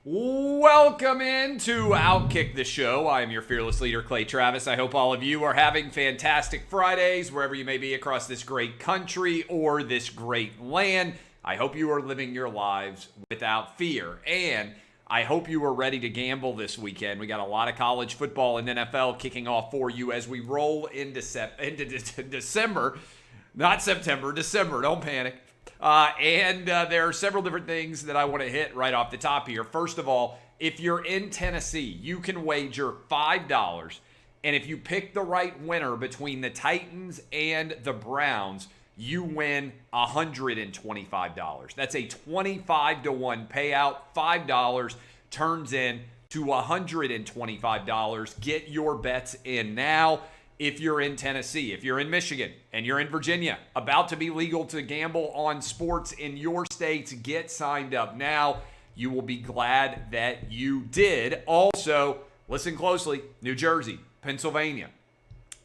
Welcome into OutKick the Show. I am your fearless leader, Clay Travis. I hope all of you are having fantastic Fridays, wherever you may be across this great country or this great land. I hope you are living your lives without fear. And I hope you are ready to gamble this weekend. We got a lot of college football and NFL kicking off for you as we roll into December. Not September, December. Don't panic. There are several different things that I want to hit right off the top here. First of all, if you're in Tennessee, you can wager $5. And if you pick the right winner between the Titans and the Browns, you win $125. That's a 25-1 payout. $5 turns in to $125. Get your bets in now. If you're in Tennessee, if you're in Michigan, and you're in Virginia, about to be legal to gamble on sports in your states, get signed up now. You will be glad that you did. Also, listen closely, New Jersey, Pennsylvania,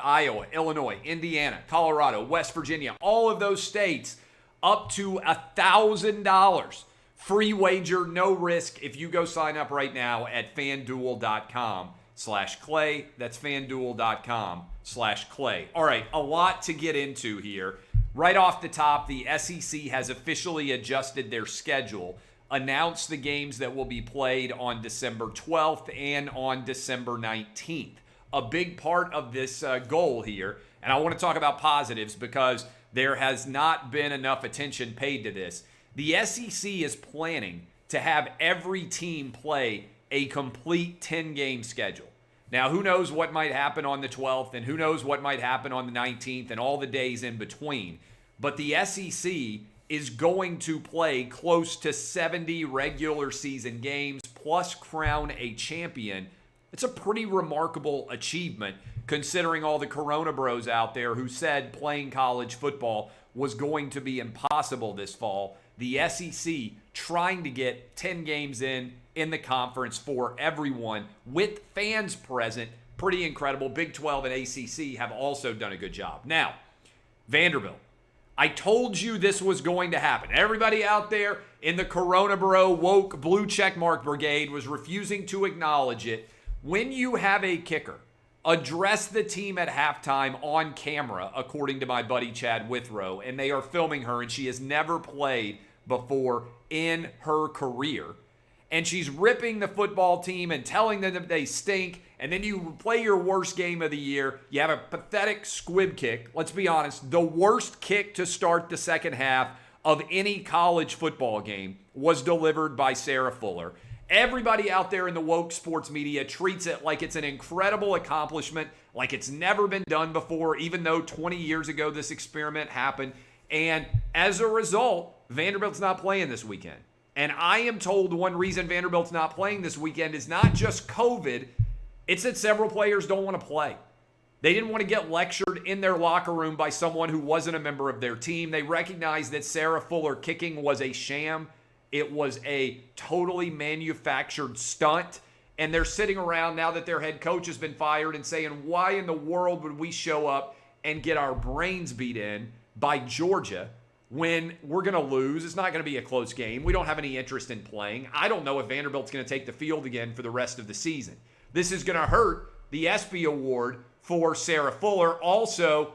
Iowa, Illinois, Indiana, Colorado, West Virginia, all of those states, up to $1,000. Free wager, no risk if you go sign up right now at FanDuel.com/Clay. That's FanDuel.com/Clay. All right, a lot to get into here. Right off the top, the SEC has officially adjusted their schedule, announced the games that will be played on December 12th and on December 19th. A big part of this goal here, and I want to talk about positives because there has not been enough attention paid to this. The SEC is planning to have every team play a complete 10-game schedule. Now, who knows what might happen on the 12th, and who knows what might happen on the 19th and all the days in between. But the SEC is going to play close to 70 regular season games, plus crown a champion. It's a pretty remarkable achievement, considering all the Corona bros out there who said playing college football was going to be impossible this fall. The SEC trying to get 10 games in the conference for everyone with fans present. Pretty incredible. Big 12 and ACC have also done a good job. Now, Vanderbilt. I told you this was going to happen. Everybody out there in the Corona Bro woke blue checkmark brigade was refusing to acknowledge it. When you have a kicker, address the team at halftime on camera, according to my buddy Chad Withrow, and they are filming her, and she has never played before in her career. And she's ripping the football team and telling them that they stink, and then you play your worst game of the year. You have a pathetic squib kick. Let's be honest, the worst kick to start the second half of any college football game was delivered by Sarah Fuller. Everybody out there in the woke sports media treats it like it's an incredible accomplishment, like it's never been done before, even though 20 years ago this experiment happened. And as a result, Vanderbilt's not playing this weekend. And I am told one reason Vanderbilt's not playing this weekend is not just COVID, it's that several players don't want to play. They didn't want to get lectured in their locker room by someone who wasn't a member of their team. They recognized that Sarah Fuller kicking was a sham. It was a totally manufactured stunt. And they're sitting around now that their head coach has been fired and saying, why in the world would we show up and get our brains beat in by Georgia when we're going to lose? It's not going to be a close game. We don't have any interest in playing. I don't know if Vanderbilt's going to take the field again for the rest of the season. This is going to hurt the ESPY award for Sarah Fuller. Also,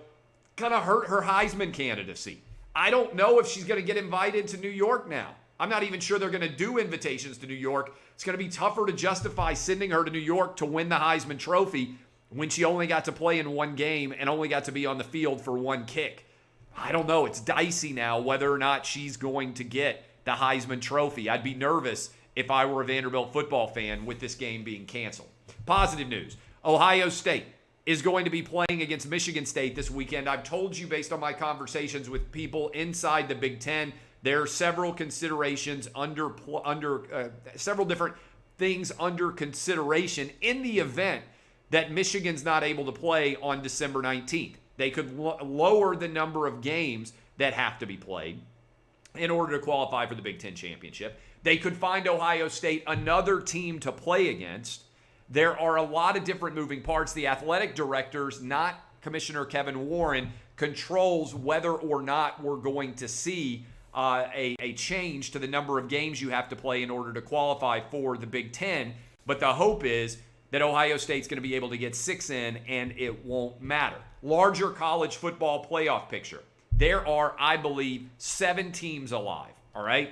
going to hurt her Heisman candidacy. I don't know if she's going to get invited to New York now. I'm not even sure they're going to do invitations to New York. It's going to be tougher to justify sending her to New York to win the Heisman Trophy when she only got to play in one game and only got to be on the field for one kick. I don't know. It's dicey now whether or not she's going to get the Heisman Trophy. I'd be nervous if I were a Vanderbilt football fan with this game being canceled. Positive news. Ohio State is going to be playing against Michigan State this weekend. I've told you based on my conversations with people inside the Big Ten, there are several considerations several different things under consideration in the event that Michigan's not able to play on December 19th. They could lower the number of games that have to be played in order to qualify for the Big Ten championship. They could find Ohio State another team to play against. There are a lot of different moving parts. The athletic directors, not Commissioner Kevin Warren, controls whether or not we're going to see a change to the number of games you have to play in order to qualify for the Big Ten. But the hope is that Ohio State's going to be able to get 6 in, and it won't matter. Larger college football playoff picture. There are, I believe, 7 teams alive, all right?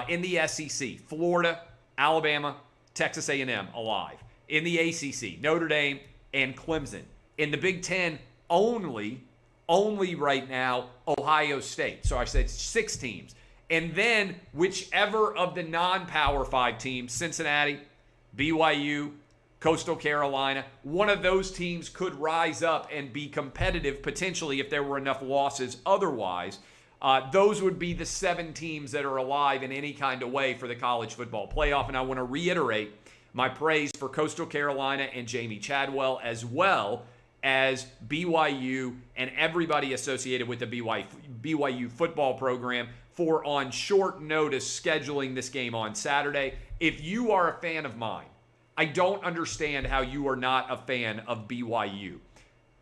In the SEC, Florida, Alabama, Texas A&M alive. In the ACC, Notre Dame and Clemson. In the Big Ten, only right now, Ohio State. So I said 6 teams. And then whichever of the non-Power 5 teams, Cincinnati, BYU, Coastal Carolina, one of those teams could rise up and be competitive potentially if there were enough losses otherwise. Those would be the 7 teams that are alive in any kind of way for the college football playoff. And I want to reiterate my praise for Coastal Carolina and Jamie Chadwell, as well as BYU and everybody associated with the BYU football program for on short notice scheduling this game on Saturday. If you are a fan of mine, I don't understand how you are not a fan of BYU.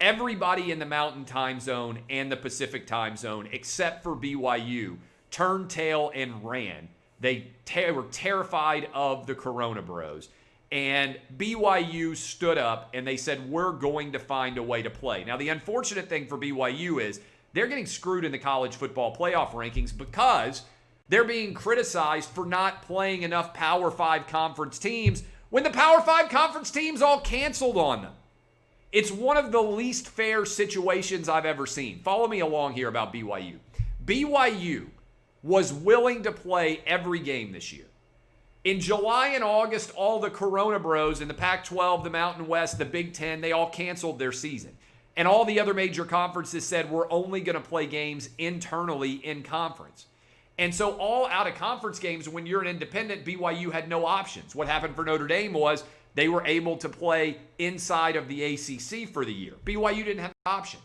Everybody in the Mountain Time Zone and the Pacific Time Zone, except for BYU, turned tail and ran. They were terrified of the Corona Bros. And BYU stood up and they said, we're going to find a way to play. Now, the unfortunate thing for BYU is they're getting screwed in the college football playoff rankings because they're being criticized for not playing enough Power 5 conference teams when the Power 5 conference teams all canceled on them. It's one of the least fair situations I've ever seen. Follow me along here about BYU. BYU was willing to play every game this year. In July and August, all the Corona Bros in the Pac-12, the Mountain West, the Big Ten, they all canceled their season. And all the other major conferences said we're only going to play games internally in conference. And so all out-of-conference games, when you're an independent, BYU had no options. What happened for Notre Dame was they were able to play inside of the ACC for the year. BYU didn't have an option.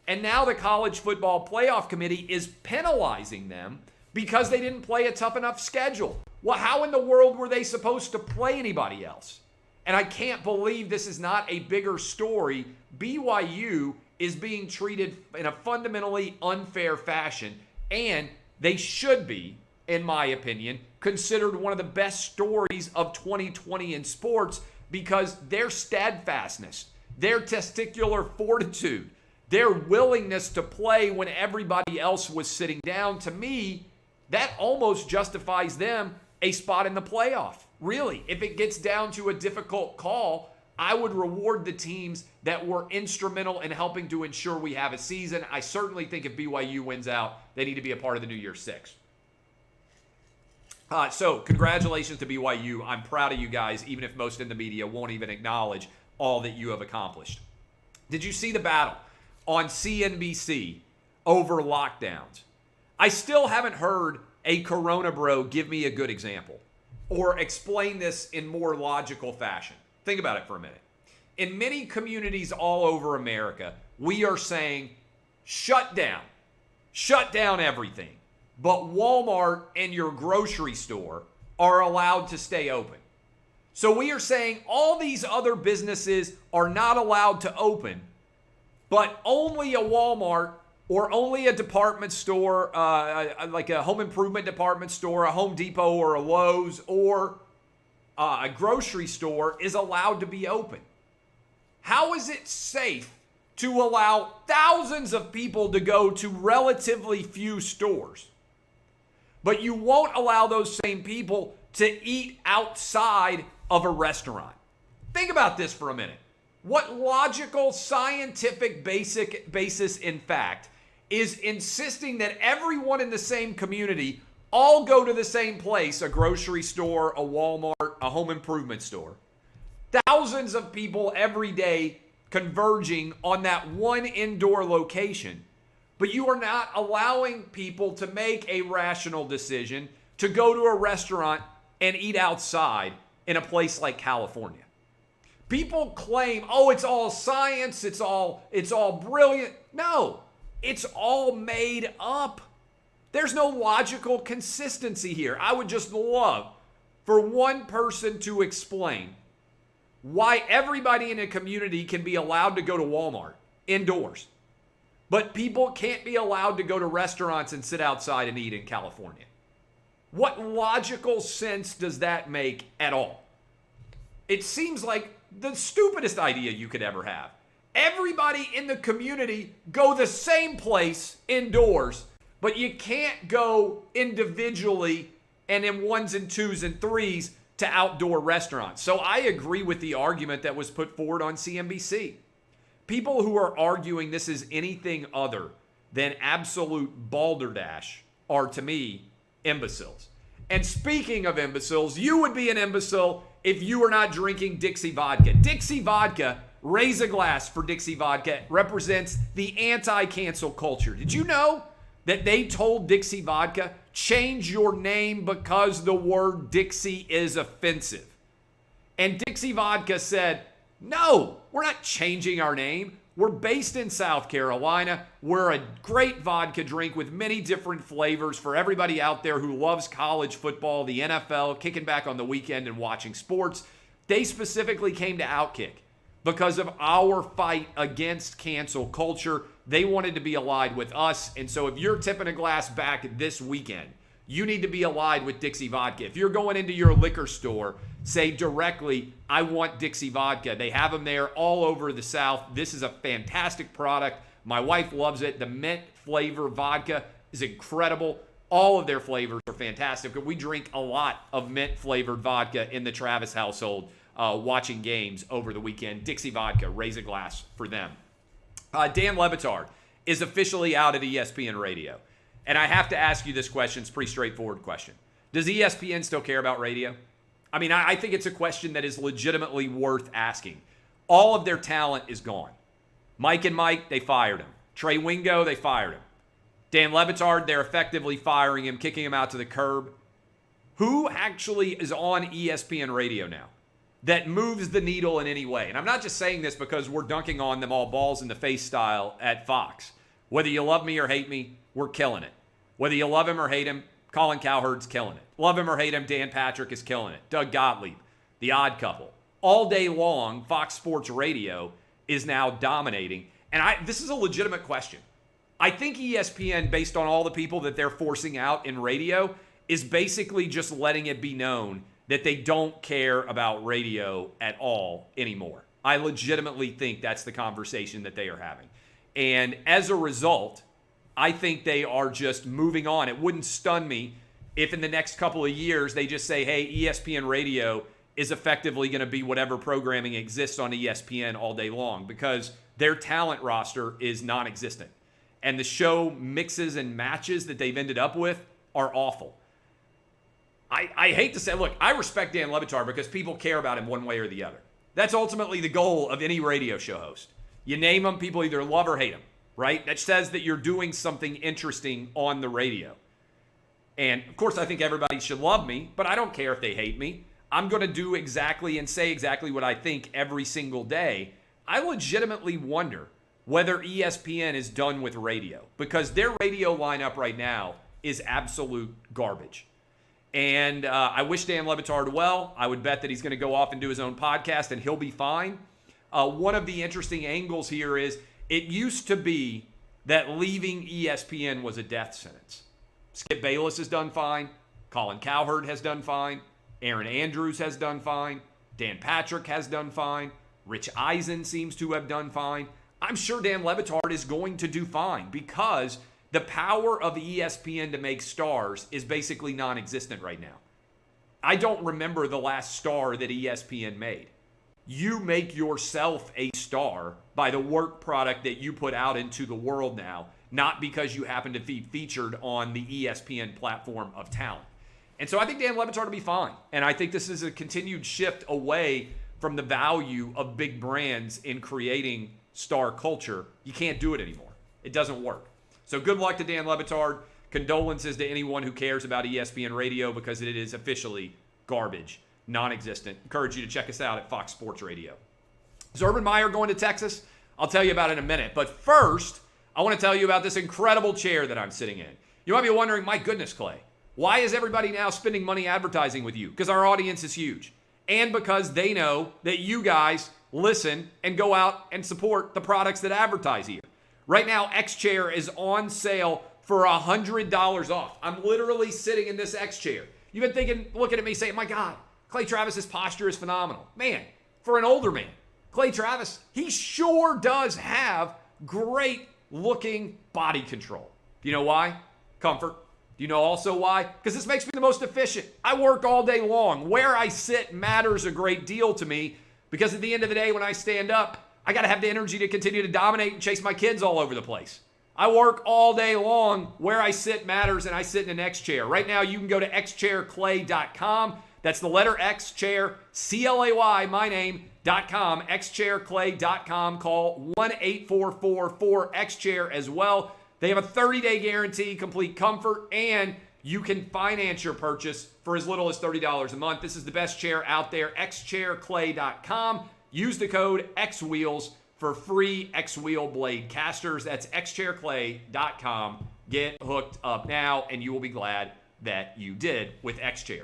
And now the College Football Playoff Committee is penalizing them because they didn't play a tough enough schedule. Well, how in the world were they supposed to play anybody else? And I can't believe this is not a bigger story. BYU is being treated in a fundamentally unfair fashion, and they should be, in my opinion, considered one of the best stories of 2020 in sports because their steadfastness, their testicular fortitude, their willingness to play when everybody else was sitting down, to me, that almost justifies them a spot in the playoff. Really, if it gets down to a difficult call, I would reward the teams that were instrumental in helping to ensure we have a season. I certainly think if BYU wins out, they need to be a part of the New Year's Six. So congratulations to BYU. I'm proud of you guys, even if most in the media won't even acknowledge all that you have accomplished. Did you see the battle on CNBC over lockdowns? I still haven't heard a Corona bro give me a good example or explain this in more logical fashion. Think about it for a minute. In many communities all over America, we are saying, shut down everything. But Walmart and your grocery store are allowed to stay open. So we are saying all these other businesses are not allowed to open, but only a Walmart or only a department store, like a home improvement department store, a Home Depot or a Lowe's or a grocery store is allowed to be open. How is it safe to allow thousands of people to go to relatively few stores, but you won't allow those same people to eat outside of a restaurant? Think about this for a minute. What logical, scientific basis in fact is insisting that everyone in the same community all go to the same place, a grocery store, a Walmart, a home improvement store? Thousands of people every day converging on that one indoor location, but you are not allowing people to make a rational decision to go to a restaurant and eat outside in a place like California. People claim, oh, it's all science, it's all brilliant. No, it's all made up. There's no logical consistency here. I would just love for one person to explain why everybody in a community can be allowed to go to Walmart indoors, but people can't be allowed to go to restaurants and sit outside and eat in California. What logical sense does that make at all? It seems like the stupidest idea you could ever have. Everybody in the community go the same place indoors, but you can't go individually and in ones and twos and threes to outdoor restaurants. So I agree with the argument that was put forward on CNBC. People who are arguing this is anything other than absolute balderdash are, to me, imbeciles. And speaking of imbeciles, you would be an imbecile if you were not drinking Dixie Vodka. Dixie Vodka, raise a glass for Dixie Vodka, represents the anti-cancel culture. Did you know that they told Dixie Vodka, change your name because the word Dixie is offensive? And Dixie Vodka said, no, we're not changing our name. We're based in South Carolina. We're a great vodka drink with many different flavors for everybody out there who loves college football, the NFL, kicking back on the weekend and watching sports. They specifically came to OutKick because of our fight against cancel culture. They wanted to be allied with us. And so if you're tipping a glass back this weekend, you need to be allied with Dixie Vodka. If you're going into your liquor store, say directly, I want Dixie Vodka. They have them there all over the South. This is a fantastic product. My wife loves it. The mint flavor vodka is incredible. All of their flavors are fantastic. We drink a lot of mint flavored vodka in the Travis household watching games over the weekend. Dixie Vodka, raise a glass for them. Dan Le Batard is officially out at ESPN Radio. And I have to ask you this question. It's a pretty straightforward question. Does ESPN still care about radio? I mean, I think it's a question that is legitimately worth asking. All of their talent is gone. Mike and Mike, they fired him. Trey Wingo, they fired him. Dan Le Batard, they're effectively firing him, kicking him out to the curb. Who actually is on ESPN Radio now that moves the needle in any way? And I'm not just saying this because we're dunking on them all balls in the face style at Fox. Whether you love me or hate me, we're killing it. Whether you love him or hate him, Colin Cowherd's killing it. Love him or hate him, Dan Patrick is killing it. Doug Gottlieb, The Odd Couple. All day long, Fox Sports Radio is now dominating. And this is a legitimate question. I think ESPN, based on all the people that they're forcing out in radio, is basically just letting it be known that they don't care about radio at all anymore. I legitimately think that's the conversation that they are having. And as a result, I think they are just moving on. It wouldn't stun me if in the next couple of years they just say, hey, ESPN Radio is effectively going to be whatever programming exists on ESPN all day long, because their talent roster is non-existent. And the show mixes and matches that they've ended up with are awful. I hate to say, look, I respect Dan Le Batard because people care about him one way or the other. That's ultimately the goal of any radio show host. You name them, people either love or hate them, right? That says that you're doing something interesting on the radio. And, of course, I think everybody should love me, but I don't care if they hate me. I'm going to do exactly and say exactly what I think every single day. I legitimately wonder whether ESPN is done with radio, because their radio lineup right now is absolute garbage. And I wish Dan Le Batard well. I would bet that he's going to go off and do his own podcast, and he'll be fine. One of the interesting angles here is it used to be that leaving ESPN was a death sentence. Skip Bayless has done fine. Colin Cowherd has done fine. Aaron Andrews has done fine. Dan Patrick has done fine. Rich Eisen seems to have done fine. I'm sure Dan Le Batard is going to do fine because the power of ESPN to make stars is basically non-existent right now. I don't remember the last star that ESPN made. You make yourself a star by the work product that you put out into the world now, not because you happen to be featured on the ESPN platform of talent. And so I think Dan Le Batard will be fine. And I think this is a continued shift away from the value of big brands in creating star culture. You can't do it anymore. It doesn't work. So good luck to Dan Le Batard. Condolences to anyone who cares about ESPN Radio because it is officially garbage, non-existent. Encourage you to check us out at Fox Sports Radio. Is Urban Meyer going to Texas? I'll tell you about it in a minute. But first, I want to tell you about this incredible chair that I'm sitting in. You might be wondering, my goodness, Clay, why is everybody now spending money advertising with you? Because our audience is huge. And because they know that you guys listen and go out and support the products that advertise here. Right now, XChair is on sale for $100 off. I'm literally sitting in this XChair. You've been thinking, looking at me saying, my God, Clay Travis's posture is phenomenal. Man, for an older man, Clay Travis, he sure does have great looking body control. Do you know why? Comfort. Do you know also why? Because this makes me the most efficient. I work all day long. Where I sit matters a great deal to me because at the end of the day, when I stand up, I got to have the energy to continue to dominate and chase my kids all over the place. I work all day long. Where I sit matters, and I sit in an XChair. Right now, you can go to XChairClay.com. That's the letter X, chair, C-L-A-Y, my name, .com, XChairClay.com. Call 1-844-4XChair as well. They have a 30-day guarantee, complete comfort, and you can finance your purchase for as little as $30 a month. This is the best chair out there, XChairClay.com. Use the code XWheels for free X-Wheel blade casters. That's XChairClay.com. Get hooked up now, and you will be glad that you did with XChair.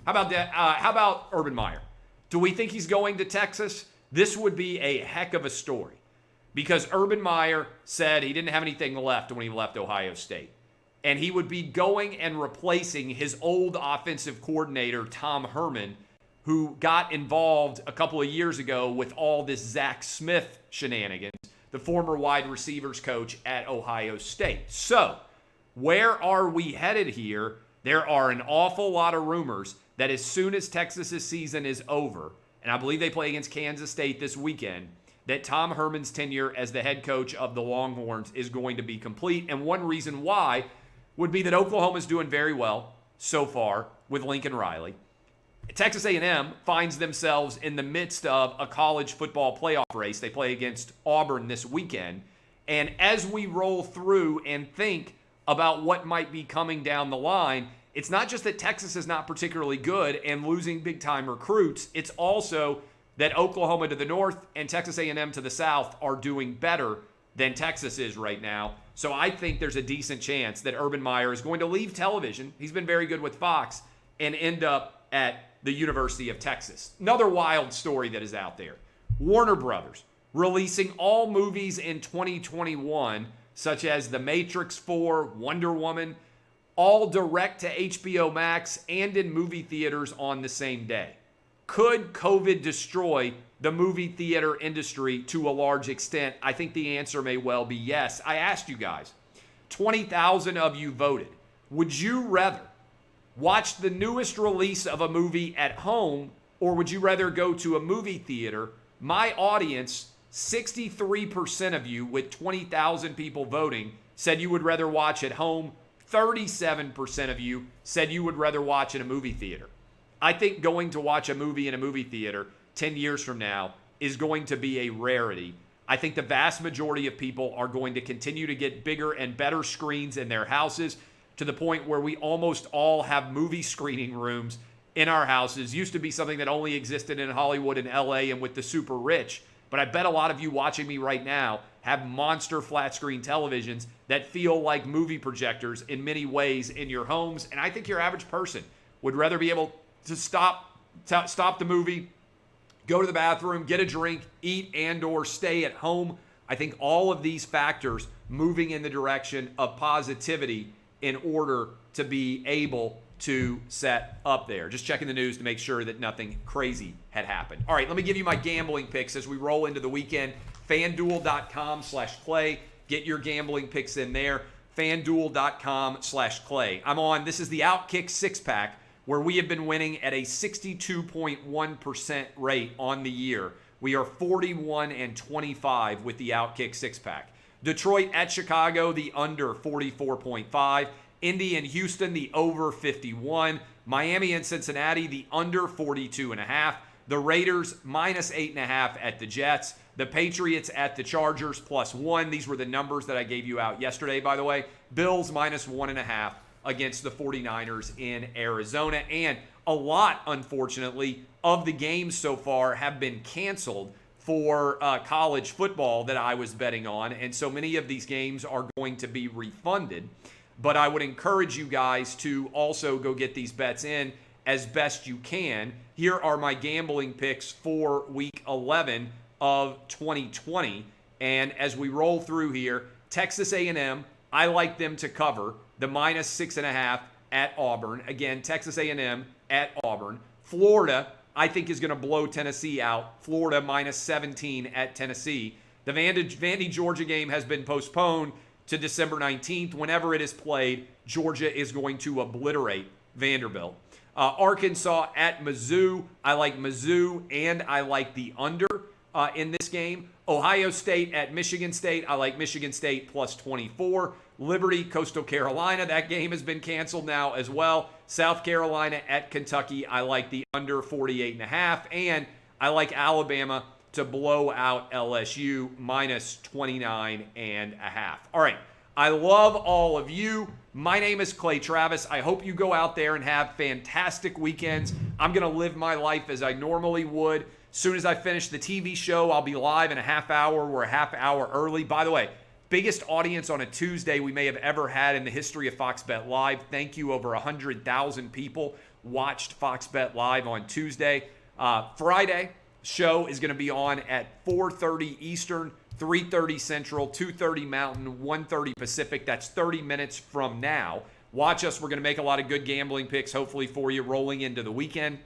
How about that? How about Urban Meyer? Do we think he's going to Texas? This would be a heck of a story because Urban Meyer said he didn't have anything left when he left Ohio State. And he would be going and replacing his old offensive coordinator, Tom Herman, who got involved a couple of years ago with all this Zach Smith shenanigans, the former wide receivers coach at Ohio State. So, where are we headed here? There are an awful lot of rumors that as soon as Texas's season is over, and I believe they play against Kansas State this weekend, that Tom Herman's tenure as the head coach of the Longhorns is going to be complete. And one reason why would be that Oklahoma's doing very well so far with Lincoln Riley. Texas A&M finds themselves in the midst of a college football playoff race. They play against Auburn this weekend. And as we roll through and think about what might be coming down the line, it's not just that Texas is not particularly good and losing big-time recruits. It's also that Oklahoma to the north and Texas A&M to the south are doing better than Texas is right now. So I think there's a decent chance that Urban Meyer is going to leave television. He's been very good with Fox and end up at the University of Texas. Another wild story that is out there. Warner Brothers releasing all movies in 2021, such as The Matrix 4, Wonder Woman, all direct to HBO Max and in movie theaters on the same day. Could COVID destroy the movie theater industry to a large extent? I think the answer may well be yes. I asked you guys, 20,000 of you voted. Would you rather watch the newest release of a movie at home, or would you rather go to a movie theater? My audience, 63% of you, with 20,000 people voting, said you would rather watch at home. 37% of you said you would rather watch in a movie theater. I think going to watch a movie in a movie theater 10 years from now is going to be a rarity. I think the vast majority of people are going to continue to get bigger and better screens in their houses, to the point where we almost all have movie screening rooms in our houses. Used to be something that only existed in Hollywood and LA and with the super rich. But I bet a lot of you watching me right now have monster flat screen televisions that feel like movie projectors in many ways in your homes. And I think your average person would rather be able to stop the movie, go to the bathroom, get a drink, eat, and or stay at home. I think all of these factors moving in the direction of positivity in order to be able to set up there. Just checking the news to make sure that nothing crazy had happened. All right, let me give you my gambling picks as we roll into the weekend. FanDuel.com/Clay. Get your gambling picks in there. FanDuel.com/Clay. I'm on. This is the OutKick 6-pack, where we have been winning at a 62.1% rate on the year. We are 41-25 with the OutKick 6-pack. Detroit at Chicago, the under 44.5. Indy and Houston, the over 51. Miami and Cincinnati, the under 42.5. The Raiders, minus 8.5 at the Jets. The Patriots at the Chargers, +1. These were the numbers that I gave you out yesterday, by the way. Bills, minus 1.5 against the 49ers in Arizona. And a lot, unfortunately, of the games so far have been canceled for college football that I was betting on. And so many of these games are going to be refunded. But I would encourage you guys to also go get these bets in as best you can. Here are my gambling picks for week 11 of 2020. And as we roll through here, Texas A&M, I like them to cover the -6.5 at Auburn. Again, Texas A&M at Auburn. Florida, I think, is going to blow Tennessee out. Florida -17 at Tennessee. The Vandy Georgia game has been postponed to December 19th. Whenever it is played, Georgia is going to obliterate Vanderbilt. Arkansas at Mizzou. I like Mizzou, and I like the under in this game. Ohio State at Michigan State. I like Michigan State +24. Liberty, Coastal Carolina. That game has been canceled now as well. South Carolina at Kentucky. I like the under 48.5. And I like Alabama to blow out LSU -29.5. All right. I love all of you. My name is Clay Travis. I hope you go out there and have fantastic weekends. I'm going to live my life as I normally would. As soon as I finish the TV show, I'll be live in a half hour. We're a half hour early. By the way, biggest audience on a Tuesday we may have ever had in the history of Fox Bet Live. Thank you. Over 100,000 people watched Fox Bet Live on Tuesday. Friday show is going to be on at 4:30 Eastern, 3:30 Central, 2:30 Mountain, 1:30 Pacific. That's 30 minutes from now. Watch us. We're going to make a lot of good gambling picks, hopefully, for you rolling into the weekend.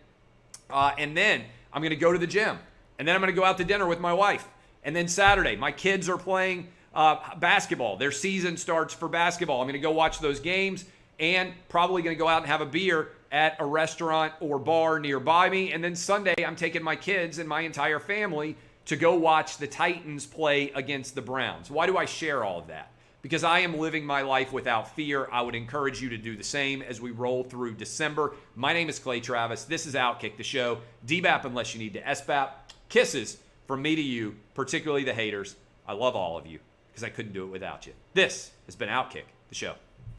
And then I'm going to go to the gym. And then I'm going to go out to dinner with my wife. And then Saturday, my kids are playing basketball. Their season starts for basketball. I'm going to go watch those games and probably going to go out and have a beer at a restaurant or bar nearby me. And then Sunday, I'm taking my kids and my entire family to go watch the Titans play against the Browns. Why do I share all of that? Because I am living my life without fear. I would encourage you to do the same as we roll through December. My name is Clay Travis. This is OutKick the Show. DBAP unless you need to SBAP. Kisses from me to you, particularly the haters. I love all of you because I couldn't do it without you. This has been OutKick the Show.